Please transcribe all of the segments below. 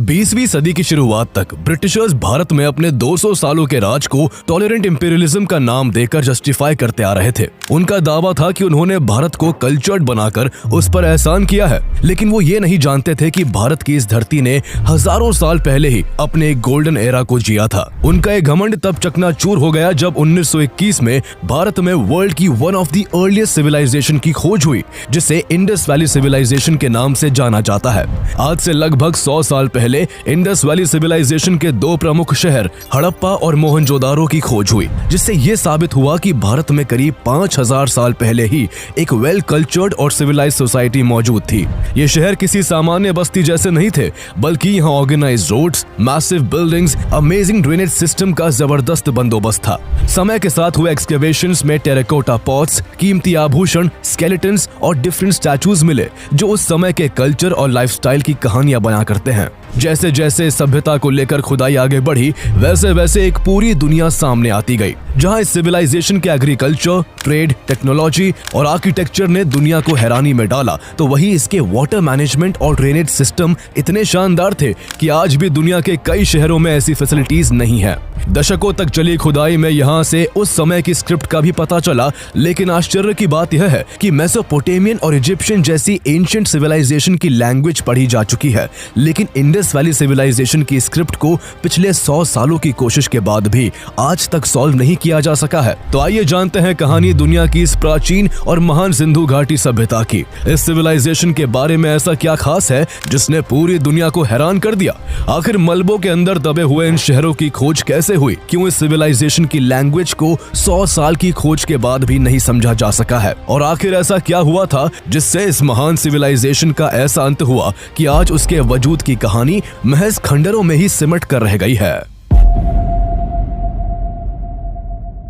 20वीं सदी की शुरुआत तक ब्रिटिशर्स भारत में अपने 200 सालों के राज को टॉलरेंट इंपीरियलिज्म का नाम देकर जस्टिफाई करते आ रहे थे। उनका दावा था कि उन्होंने भारत को कल्चर्ड बनाकर उस पर एहसान किया है, लेकिन वो ये नहीं जानते थे कि भारत की इस धरती ने हजारों साल पहले ही अपने एक गोल्डन एरा को जिया था। उनका एक घमंड तब चकनाचूर हो गया जब 1921 में भारत में वर्ल्ड की one of the earliest civilisation की खोज हुई, जिसे इंडस वैली सिविलाइजेशन के नाम से जाना जाता है। आज से लगभग 100 साल पहले इंडस वैली सिविलाइजेशन के दो प्रमुख शहर हड़प्पा और मोहनजोदारो की खोज हुई, जिससे ये साबित हुआ कि भारत में करीब 5000 साल पहले ही एक वेल कल्चर्ड और सिविलाइज्ड सोसाइटी मौजूद थी। ये शहर किसी सामान्य बस्ती जैसे नहीं थे, बल्कि यहाँ organised roads, massive buildings, amazing drainage system का जबरदस्त बंदोबस्त था। समय के साथ हुए एक्सकेवेशंस में टेराकोटा पॉट्स, कीमती आभूषण, स्केलेटन्स और डिफरेंट स्टैचूज मिले, जो उस समय के कल्चर और लाइफस्टाइल की कहानियां बयां करते हैं। जैसे जैसे सभ्यता को लेकर खुदाई आगे बढ़ी, वैसे वैसे एक पूरी दुनिया सामने आती गई, जहां इस सिविलाइजेशन के एग्रीकल्चर, ट्रेड, टेक्नोलॉजी और आर्किटेक्चर ने दुनिया को हैरानी में डाला, तो वही इसके वाटर मैनेजमेंट और ड्रेनेज सिस्टम इतने शानदार थे कि आज भी दुनिया के कई शहरों में ऐसी फैसिलिटीज नहीं है। दशकों तक चली खुदाई में यहाँ से उस समय की स्क्रिप्ट का भी पता चला, लेकिन आश्चर्य की बात यह है कि मेसोपोटामियन और इजिप्शियन जैसी एंशिएंट सिविलाइजेशन की लैंग्वेज पढ़ी जा चुकी है, लेकिन इंडस वैली सिविलाइजेशन की स्क्रिप्ट को पिछले 100 सालों की कोशिश के बाद भी आज तक सॉल्व नहीं किया जा सका है। तो आइए जानते हैं कहानी दुनिया की इस प्राचीन और महान सिंधु घाटी सभ्यता की। इस सिविलाइजेशन के बारे में ऐसा क्या खास है जिसने पूरी दुनिया को हैरान कर दिया? आखिर मलबों के अंदर दबे हुए इन शहरों की खोज कैसे हुई? क्यों इस सिविलाइजेशन की लैंग्वेज को 100 साल की खोज के बाद भी नहीं समझा जा सका है? और आखिर ऐसा क्या हुआ था जिससे इस महान सिविलाइजेशन का ऐसा अंत हुआ कि आज उसके वजूद की कहानी महज खंडरों में ही सिमट कर रह गई है।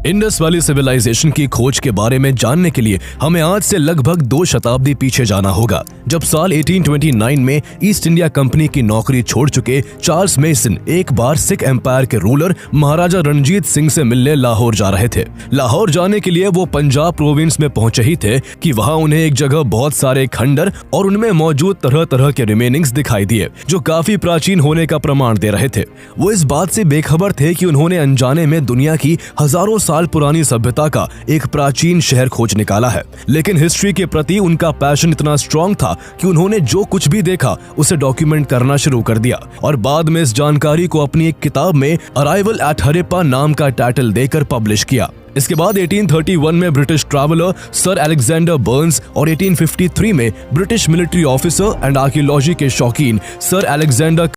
इंडस वैली सिविलाइजेशन की खोज के बारे में जानने के लिए हमें आज से लगभग 2 शताब्दी पीछे जाना होगा, जब साल 1829 में ईस्ट इंडिया कंपनी की नौकरी छोड़ चुके चार्ल्स मेसन एक बार सिख एम्पायर के रूलर महाराजा रणजीत सिंह से मिलने लाहौर जा रहे थे। लाहौर जाने के लिए वो पंजाब प्रोविंस में पहुंचे ही थे कि वहां उन्हें एक जगह बहुत सारे खंडर और उनमें मौजूद तरह तरह के रिमेनिंग्स दिखाई दिए, जो काफी प्राचीन होने का प्रमाण दे रहे थे। वो इस बात से बेखबर थे कि उन्होंने अनजाने में दुनिया की हजारों साल पुरानी सभ्यता का एक प्राचीन शहर खोज निकाला है। लेकिन हिस्ट्री के प्रति उनका पैशन इतना स्ट्रॉन्ग था कि उन्होंने जो कुछ भी देखा उसे डॉक्यूमेंट करना शुरू कर दिया और बाद में इस जानकारी को अपनी एक किताब में अराइवल एट हड़प्पा नाम का टाइटल देकर पब्लिश किया। इसके बाद 1831 में British traveller sir Alexander Burns और 1853 में British military officer and archaeology के शौकीन सर अलेक्जेंडर